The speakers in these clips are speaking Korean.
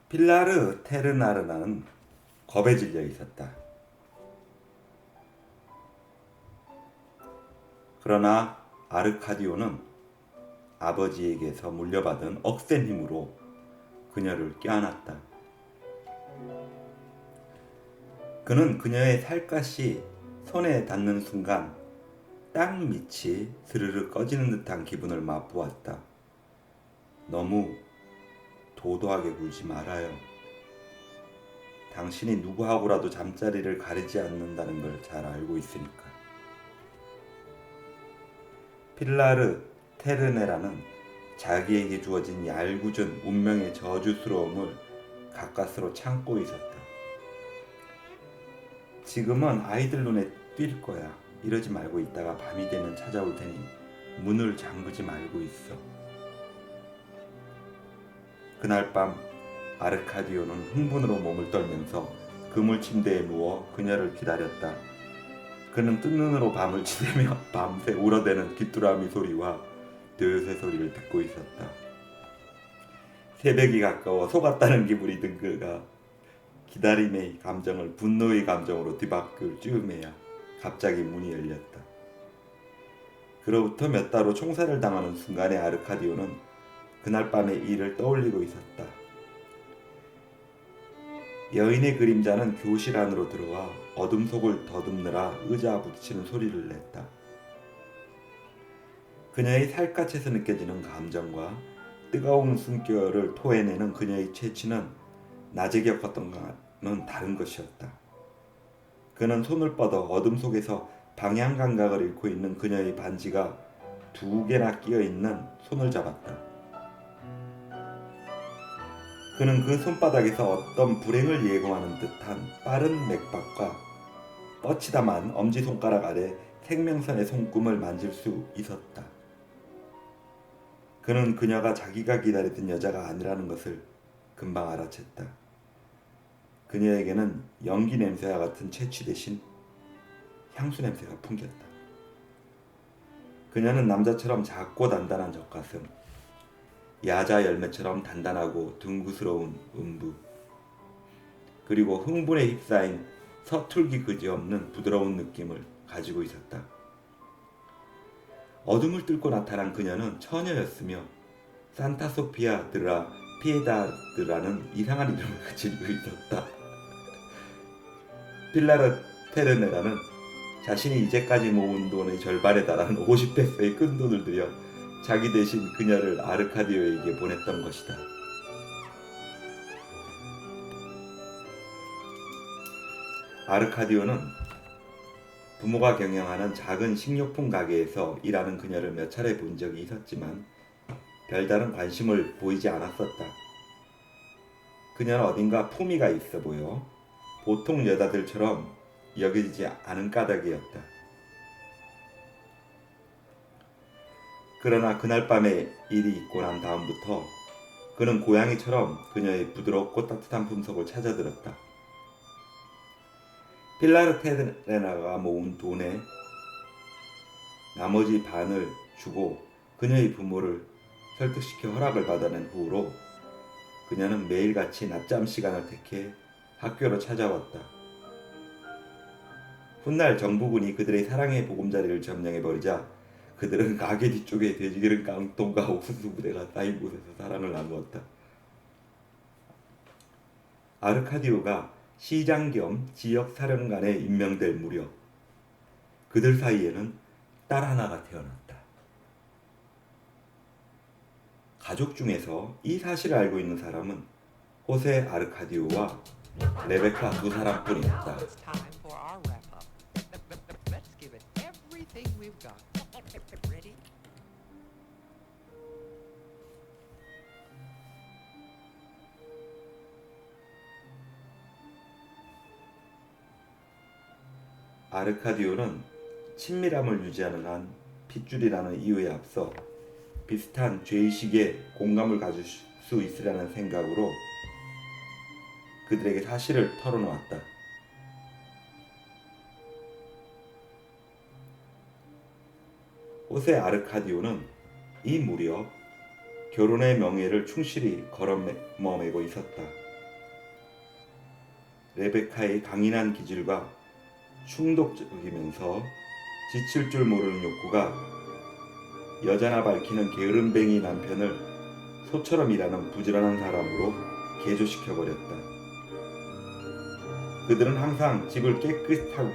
필라르 테르나르는 겁에 질려 있었다. 그러나 아르카디오는 아버지에게서 물려받은 억센 힘으로 그녀를 껴안았다. 그는 그녀의 살갗이 손에 닿는 순간 땅 밑이 스르르 꺼지는 듯한 기분을 맛보았다. 너무 도도하게 굴지 말아요. 당신이 누구하고라도 잠자리를 가리지 않는다는 걸 잘 알고 있으니까. 필라르 테르네라는 자기에게 주어진 얄궂은 운명의 저주스러움을 가까스로 참고 있었다. 지금은 아이들 눈에 띌 거야. 이러지 말고 있다가 밤이 되면 찾아올 테니 문을 잠그지 말고 있어. 그날 밤 아르카디오는 흥분으로 몸을 떨면서 그물 침대에 누워 그녀를 기다렸다. 그는 뜬 눈으로 밤을 지새며 밤새 울어대는 귀뚜라미 소리와 드새 소리를 듣고 있었다. 새벽이 가까워 속았다는 기분이 든 그가 기다림의 감정을 분노의 감정으로 뒤바꿀 즈음에야 갑자기 문이 열렸다. 그로부터 몇 달 후 총살을 당하는 순간에 아르카디오는 그날 밤의 일을 떠올리고 있었다. 여인의 그림자는 교실 안으로 들어와 어둠 속을 더듬느라 의자와 부딪히는 소리를 냈다. 그녀의 살갗에서 느껴지는 감정과 뜨거운 숨결을 토해내는 그녀의 채취는 낮에 겪었던 것과는 다른 것이었다. 그는 손을 뻗어 어둠 속에서 방향 감각을 잃고 있는 그녀의 반지가 2개나 끼어 있는 손을 잡았다. 그는 그 손바닥에서 어떤 불행을 예고하는 듯한 빠른 맥박과 뻗치다만 엄지손가락 아래 생명선의 손금을 만질 수 있었다. 그는 그녀가 자기가 기다리던 여자가 아니라는 것을 금방 알아챘다. 그녀에게는 연기 냄새와 같은 채취 대신 향수 냄새가 풍겼다. 그녀는 남자처럼 작고 단단한 젖가슴, 야자 열매처럼 단단하고 둥그스러운 음부, 그리고 흥분에 휩싸인 서툴기 그지없는 부드러운 느낌을 가지고 있었다. 어둠을 뚫고 나타난 그녀는 처녀였으며 산타 소피아 드라 피에다르라는 이상한 이름을 가지고 있었다. 필라르 테르네라는 자신이 이제까지 모은 돈의 절반에 달하는 50페소의 큰 돈을 들여 자기 대신 그녀를 아르카디오에게 보냈던 것이다. 아르카디오는 부모가 경영하는 작은 식료품 가게에서 일하는 그녀를 몇 차례 본 적이 있었지만 별다른 관심을 보이지 않았었다. 그녀는 어딘가 품위가 있어 보여 보통 여자들처럼 여겨지지 않은 까닭이었다. 그러나 그날 밤에 일이 있고 난 다음부터 그는 고양이처럼 그녀의 부드럽고 따뜻한 품속을 찾아들었다. 필라르 테레나가 모은 돈의 나머지 반을 주고 그녀의 부모를 설득시켜 허락을 받아낸 후로 그녀는 매일같이 낮잠 시간을 택해 학교로 찾아왔다. 훗날 정부군이 그들의 사랑의 보금자리를 점령해버리자 그들은 가게 뒤쪽에 돼지기름 깡통과 옥수수 부대가 쌓인 곳에서 사랑을 나누었다. 아르카디오가 시장 겸 지역 사령관에 임명될 무렵 그들 사이에는 딸 하나가 태어났다. 가족 중에서 이 사실을 알고 있는 사람은 호세 아르카디오와 레베카 두 사람뿐이었다. 아르카디오는 친밀함을 유지하는 한 핏줄이라는 이유에 앞서 비슷한 죄의식에 공감을 가질 수 있으라는 생각으로 그들에게 사실을 털어놓았다. 호세 아르카디오는 이 무렵 결혼의 명예를 충실히 걸어매고 있었다. 레베카의 강인한 기질과 충동적이면서 지칠 줄 모르는 욕구가 여자나 밝히는 게으름뱅이 남편을 소처럼 일하는 부지런한 사람으로 개조시켜버렸다. 그들은 항상 집을 깨끗하고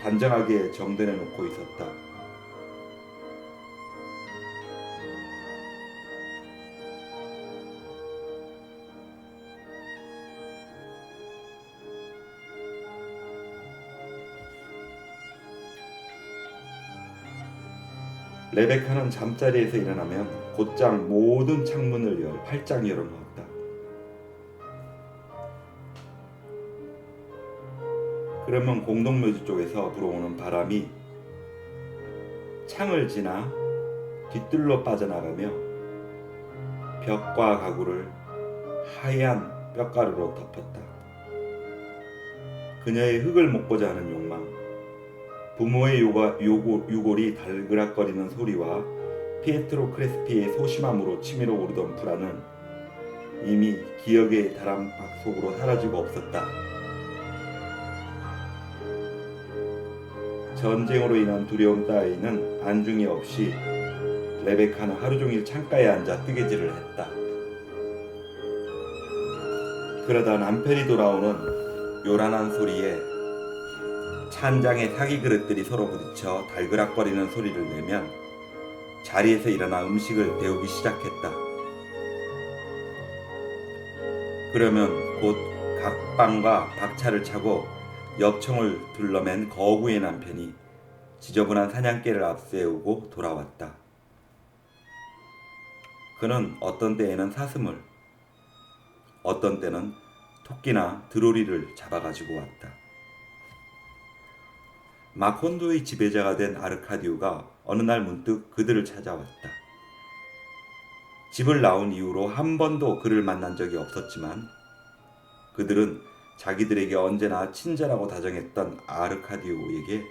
단정하게 정돈해 놓고 있었다. 레베카는 잠자리에서 일어나면 곧장 모든 창문을 활짝 열어놓았다. 그러면 공동묘지 쪽에서 불어오는 바람이 창을 지나 뒤뜰로 빠져나가며 벽과 가구를 하얀 뼈가루로 덮었다. 그녀의 흙을 먹고자 하는 욕망, 부모의 유골이 달그락거리는 소리와 피에트로 크레스피의 소심함으로 치밀어 오르던 불안은 이미 기억의 다람박 속으로 사라지고 없었다. 전쟁으로 인한 두려움 따위는 안중이 없이 레베카는 하루 종일 창가에 앉아 뜨개질을 했다. 그러다 남편이 돌아오는 요란한 소리에 찬장의 사기 그릇들이 서로 부딪혀 달그락거리는 소리를 내면 자리에서 일어나 음식을 데우기 시작했다. 그러면 곧 각방과 박차를 차고 엽청을 둘러맨 거구의 남편이 지저분한 사냥개를 앞세우고 돌아왔다. 그는 어떤 때에는 사슴을, 어떤 때는 토끼나 드로리를 잡아가지고 왔다. 마콘도의 지배자가 된 아르카디오가 어느 날 문득 그들을 찾아왔다. 집을 나온 이후로 한 번도 그를 만난 적이 없었지만 그들은 자기들에게 언제나 친절하고 다정했던 아르카디오에게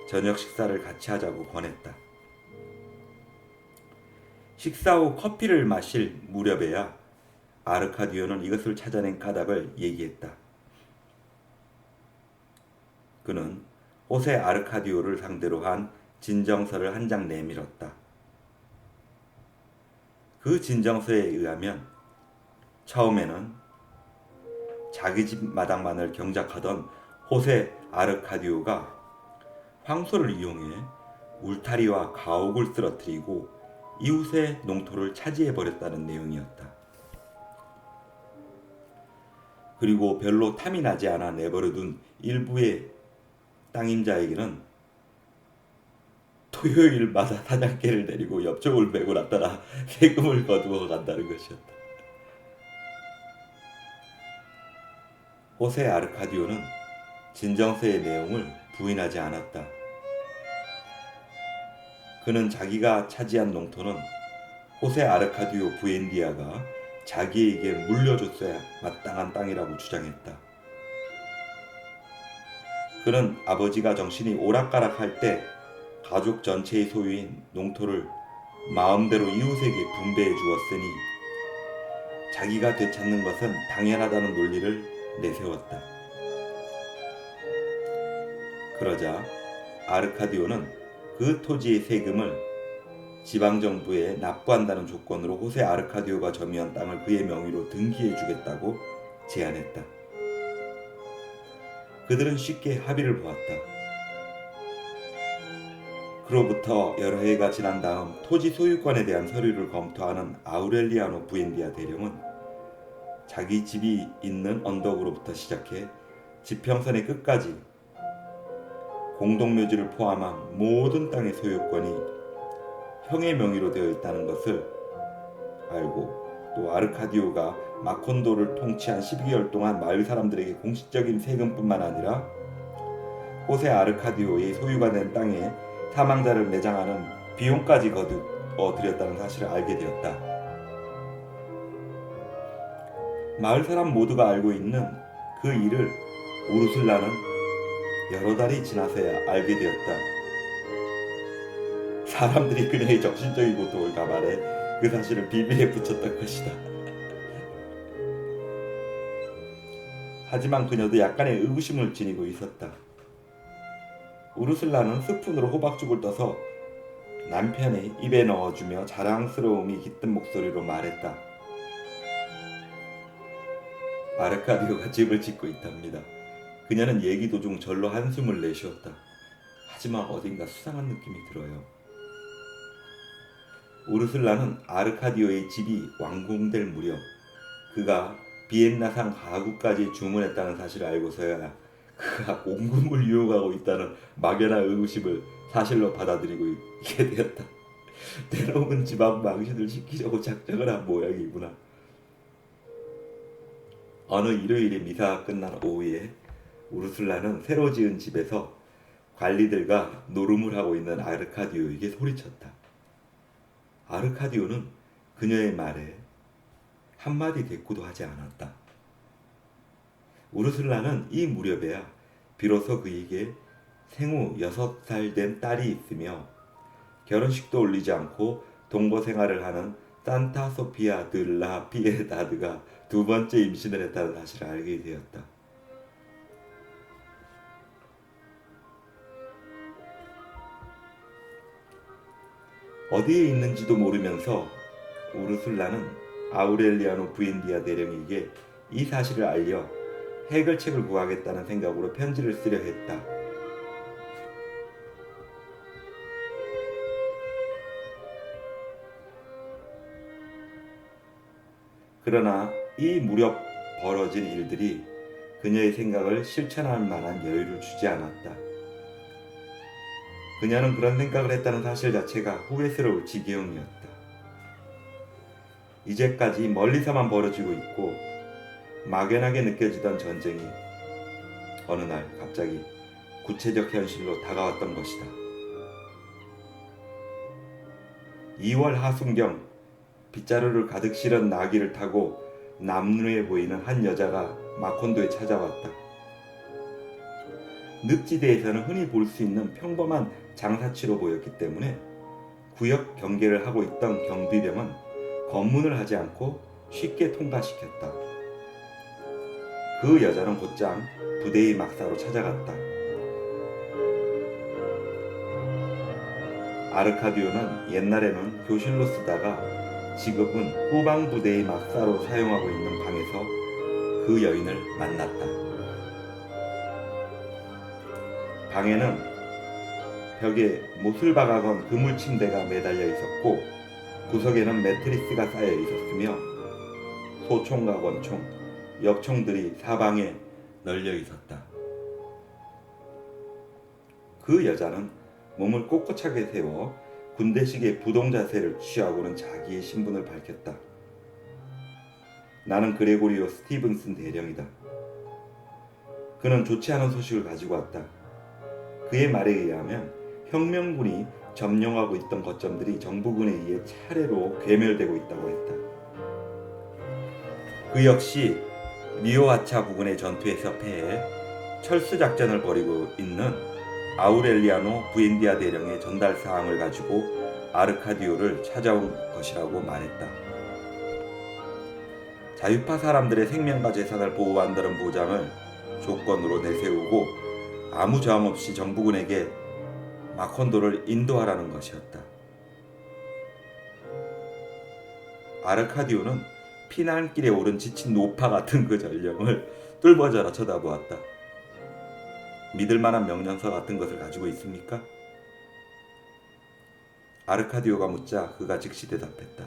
저녁 식사를 같이 하자고 권했다. 식사 후 커피를 마실 무렵에야 아르카디오는 이것을 찾아낸 까닭을 얘기했다. 그는 호세 아르카디오를 상대로 한 진정서를 한 장 내밀었다. 그 진정서에 의하면 처음에는 자기 집 마당만을 경작하던 호세 아르카디오가 황소를 이용해 울타리와 가옥을 쓰러뜨리고 이웃의 농토를 차지해버렸다는 내용이었다. 그리고 별로 탐이 나지 않아 내버려둔 일부의 땅임자에게는 토요일마다 사냥개를 내리고 엽적을 메고 나타나 세금을 거두어 간다는 것이었다. 호세 아르카디오는 진정서의 내용을 부인하지 않았다. 그는 자기가 차지한 농토는 호세 아르카디오 부엔디아가 자기에게 물려줬어야 마땅한 땅이라고 주장했다. 그는 아버지가 정신이 오락가락할 때 가족 전체의 소유인 농토를 마음대로 이웃에게 분배해 주었으니 자기가 되찾는 것은 당연하다는 논리를 내세웠다. 그러자 아르카디오는 그 토지의 세금을 지방정부에 납부한다는 조건으로 호세 아르카디오가 점유한 땅을 그의 명의로 등기해 주겠다고 제안했다. 그들은 쉽게 합의를 보았다. 그로부터 여러 해가 지난 다음 토지 소유권에 대한 서류를 검토하는 아우렐리아노 부엔디아 대령은 자기 집이 있는 언덕으로부터 시작해 지평선의 끝까지 공동묘지를 포함한 모든 땅의 소유권이 형의 명의로 되어 있다는 것을 알고 또 아르카디오가 마콘도를 통치한 12개월 동안 마을 사람들에게 공식적인 세금뿐만 아니라 호세 아르카디오의 소유가 된 땅에 사망자를 매장하는 비용까지 거두어 들였다는 사실을 알게 되었다. 마을 사람 모두가 알고 있는 그 일을 우르슬라는 여러 달이 지나서야 알게 되었다. 사람들이 그녀의 정신적인 고통을 감안해 그 사실을 비밀에 붙였던 것이다. 하지만 그녀도 약간의 의구심을 지니고 있었다. 우르슬라는 스푼으로 호박죽을 떠서 남편의 입에 넣어주며 자랑스러움이 깃든 목소리로 말했다. 아르카디오가 집을 짓고 있답니다. 그녀는 얘기 도중 절로 한숨을 내쉬었다. 하지만 어딘가 수상한 느낌이 들어요. 우르슬라는 아르카디오의 집이 완공될 무렵 그가 비엔나상 가구까지 주문했다는 사실을 알고서야 그가 공금을 유혹하고 있다는 막연한 의구심을 사실로 받아들이고 있게 되었다. 대놓은 집안 망신을 시키려고 작정을 한 모양이구나. 어느 일요일에 미사가 끝난 오후에 우르슬라는 새로 지은 집에서 관리들과 노름을 하고 있는 아르카디오에게 소리쳤다. 아르카디오는 그녀의 말에 한마디 대꾸도 하지 않았다. 우르슬라는 이 무렵에야 비로소 그에게 생후 6살 된 딸이 있으며 결혼식도 올리지 않고 동거 생활을 하는 산타 소피아 들라 피에다드가 두 번째 임신을 했다는 사실을 알게 되었다. 어디에 있는지도 모르면서 우르슬라는 아우렐리아노 부엔디아 대령에게 이 사실을 알려 해결책을 구하겠다는 생각으로 편지를 쓰려 했다. 그러나 이 무렵 벌어진 일들이 그녀의 생각을 실천할 만한 여유를 주지 않았다. 그녀는 그런 생각을 했다는 사실 자체가 후회스러울 지경이었다. 이제까지 멀리서만 벌어지고 있고 막연하게 느껴지던 전쟁이 어느 날 갑자기 구체적 현실로 다가왔던 것이다. 2월 하순경 빗자루를 가득 실은 나귀를 타고 남루에 보이는 한 여자가 마콘도에 찾아왔다. 늪지대에서는 흔히 볼 수 있는 평범한 장사치로 보였기 때문에 구역 경계를 하고 있던 경비병은 검문을 하지 않고 쉽게 통과시켰다. 그 여자는 곧장 부대의 막사로 찾아갔다. 아르카디오는 옛날에는 교실로 쓰다가 지금은 후방 부대의 막사로 사용하고 있는 방에서 그 여인을 만났다. 방에는 벽에 못을 박아건 그물 침대가 매달려 있었고 구석에는 매트리스가 쌓여 있었으며 소총과 권총, 엽총들이 사방에 널려 있었다. 그 여자는 몸을 꼿꼿하게 세워 군대식의 부동 자세를 취하고는 자기의 신분을 밝혔다. 나는 그레고리오 스티븐슨 대령이다. 그는 좋지 않은 소식을 가지고 왔다. 그의 말에 의하면 혁명군이 점령하고 있던 거점들이 정부군에 의해 차례로 괴멸되고 있다고 했다. 그 역시 미오아차 부근의 전투에서 패해 철수작전을 벌이고 있는 아우렐리아노 부엔디아 대령의 전달 사항을 가지고 아르카디오를 찾아온 것이라고 말했다. 자유파 사람들의 생명과 재산을 보호한다는 보장을 조건으로 내세우고 아무 저항 없이 정부군에게 마콘도를 인도하라는 것이었다. 아르카디오는 피난길에 오른 지친 노파 같은 그 전령을 뚫어져라 쳐다보았다. 믿을 만한 명령서 같은 것을 가지고 있습니까? 아르카디오가 묻자 그가 즉시 대답했다.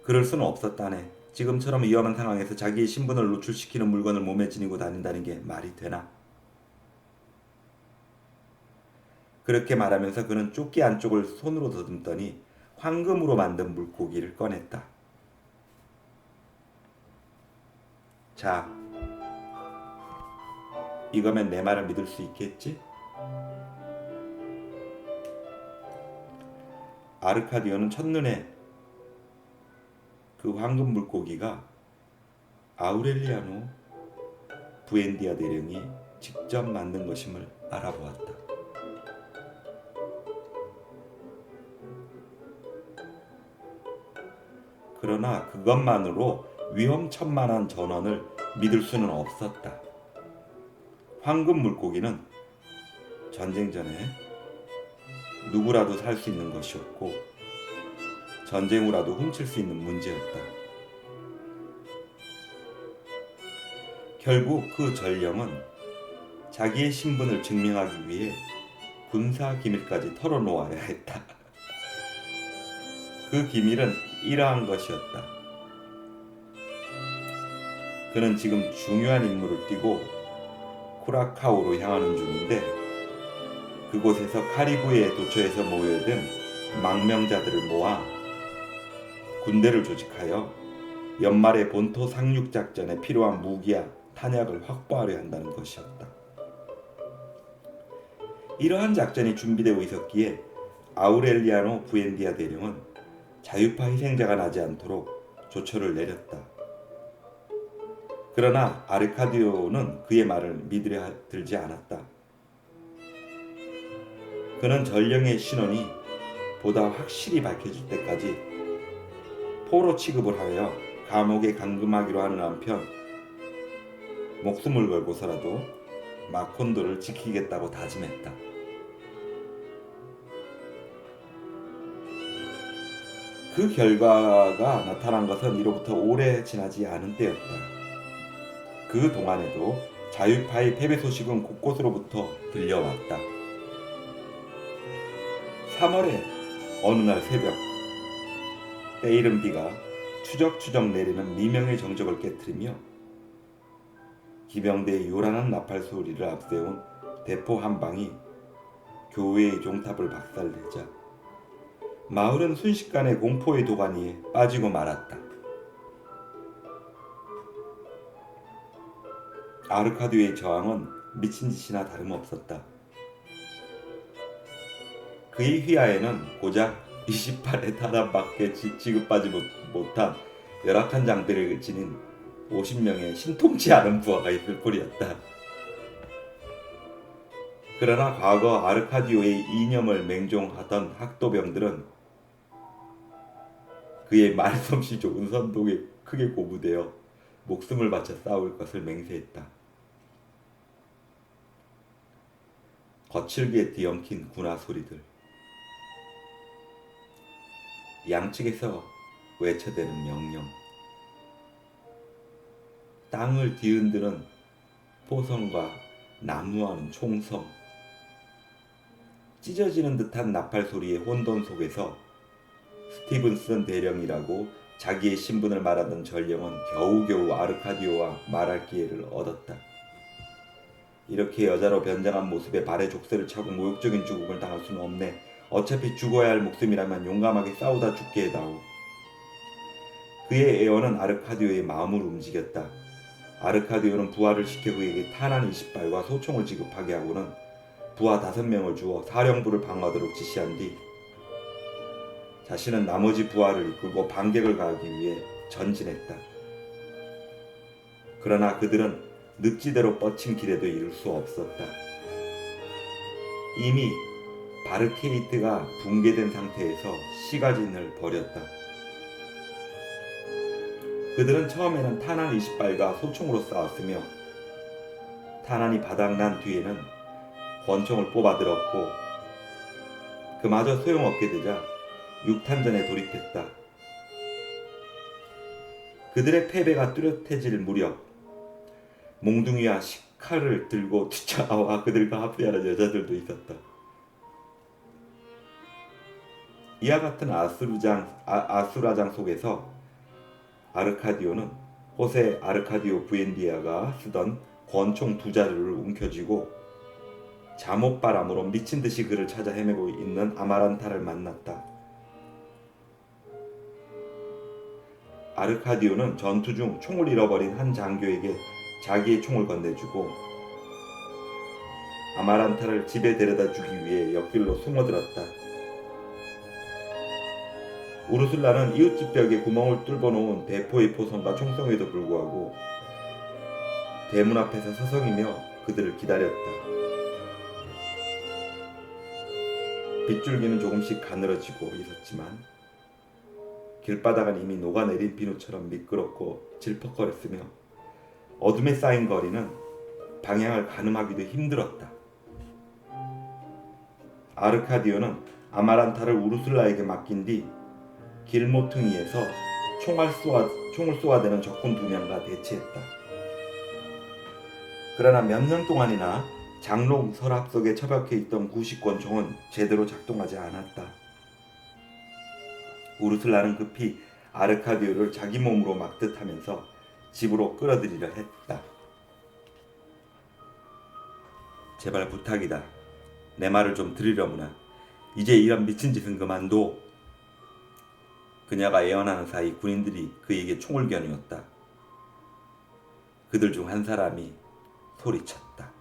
그럴 수는 없었다네. 지금처럼 위험한 상황에서 자기의 신분을 노출시키는 물건을 몸에 지니고 다닌다는 게 말이 되나? 그렇게 말하면서 그는 조끼 안쪽을 손으로 더듬더니 황금으로 만든 물고기를 꺼냈다. 자, 이거면 내 말을 믿을 수 있겠지? 아르카디오는 첫눈에 그 황금 물고기가 아우렐리아노 부엔디아 대령이 직접 만든 것임을 알아보았다. 그러나 그것만으로 위험천만한 전원을 믿을 수는 없었다. 황금 물고기는 전쟁 전에 누구라도 살 수 있는 것이었고 전쟁 후라도 훔칠 수 있는 문제였다. 결국 그 전령은 자기의 신분을 증명하기 위해 군사 기밀까지 털어놓아야 했다. 그 기밀은 이러한 것이었다. 그는 지금 중요한 임무를 띠고 쿠라카오로 향하는 중인데 그곳에서 카리브해에 도처에서 모여든 망명자들을 모아 군대를 조직하여 연말에 본토 상륙 작전에 필요한 무기와 탄약을 확보하려 한다는 것이었다. 이러한 작전이 준비되고 있었기에 아우렐리아노 부엔디아 대령은 자유파 희생자가 나지 않도록 조처를 내렸다. 그러나 아르카디오는 그의 말을 믿으려 들지 않았다. 그는 전령의 신원이 보다 확실히 밝혀질 때까지 포로 취급을 하여 감옥에 감금하기로 하는 한편 목숨을 걸고서라도 마콘도를 지키겠다고 다짐했다. 그 결과가 나타난 것은 이로부터 오래 지나지 않은 때였다. 그 동안에도 자유파의 패배 소식은 곳곳으로부터 들려왔다. 3월의 어느 날 새벽 때이른 비가 추적추적 내리는 미명의 정적을 깨트리며 기병대의 요란한 나팔 소리를 앞세운 대포 한 방이 교회의 종탑을 박살내자 마을은 순식간에 공포의 도가니에 빠지고 말았다. 아르카디오의 저항은 미친 짓이나 다름없었다. 그의 휘하에는 고작 28의 탄환밖에 지급받지 못한 열악한 장비를 지닌 50명의 신통치 않은 부하가 있을 뿐이었다. 그러나 과거 아르카디오의 이념을 맹종하던 학도병들은 그의 말솜씨 좋은 선동에 크게 고무되어 목숨을 바쳐 싸울 것을 맹세했다. 거칠게 뒤엉킨 군화 소리들, 양측에서 외쳐대는 명령, 땅을 뒤흔드는 포성과 난무하는 총성, 찢어지는 듯한 나팔 소리의 혼돈 속에서 스티븐슨 대령이라고 자기의 신분을 말하던 전령은 겨우겨우 아르카디오와 말할 기회를 얻었다. 이렇게 여자로 변장한 모습에 발에 족쇄를 차고 모욕적인 죽음을 당할 수는 없네. 어차피 죽어야 할 목숨이라면 용감하게 싸우다 죽게 해다오. 그의 애원은 아르카디오의 마음을 움직였다. 아르카디오는 부하를 시켜 그에게 탄환 20발과 소총을 지급하게 하고는 부하 5명을 주어 사령부를 방어하도록 지시한 뒤 자신은 나머지 부하를 이끌고 반격을 가하기 위해 전진했다. 그러나 그들은 늪지대로 뻗친 길에도 이를 수 없었다. 이미 바르케이트가 붕괴된 상태에서 시가진을 벌였다. 그들은 처음에는 탄환 20발과 소총으로 싸웠으며 탄환이 바닥난 뒤에는 권총을 뽑아들었고 그마저 소용없게 되자 육탄전에 돌입했다. 그들의 패배가 뚜렷해질 무렵 몽둥이와 식칼을 들고 쫓아와 그들과 합세하는 여자들도 있었다. 이와 같은 아수라장 속에서 아르카디오는 호세 아르카디오 부엔디아가 쓰던 권총 2자루를 움켜쥐고 잠옷바람으로 미친듯이 그를 찾아 헤매고 있는 아마란타를 만났다. 아르카디오는 전투 중 총을 잃어버린 한 장교에게 자기의 총을 건네주고 아마란타를 집에 데려다 주기 위해 옆길로 숨어들었다. 우르슬라는 이웃집 벽에 구멍을 뚫어놓은 대포의 포선과 총성에도 불구하고 대문 앞에서 서성이며 그들을 기다렸다. 빗줄기는 조금씩 가늘어지고 있었지만 길바닥은 이미 녹아내린 비누처럼 미끄럽고 질퍽거렸으며 어둠에 쌓인 거리는 방향을 가늠하기도 힘들었다. 아르카디오는 아마란타를 우르슬라에게 맡긴 뒤 길모퉁이에서 총을 쏘아대는 적군 2명과 대치했다. 그러나 몇 년 동안이나 장롱 서랍 속에 처박혀 있던 구식권 총은 제대로 작동하지 않았다. 우르슬라는 급히 아르카디오를 자기 몸으로 막듯 하면서 집으로 끌어들이려 했다. 제발 부탁이다. 내 말을 좀 들으려무나. 이제 이런 미친 짓은 그만둬. 그녀가 애원하는 사이 군인들이 그에게 총을 겨누었다. 그들 중 한 사람이 소리쳤다.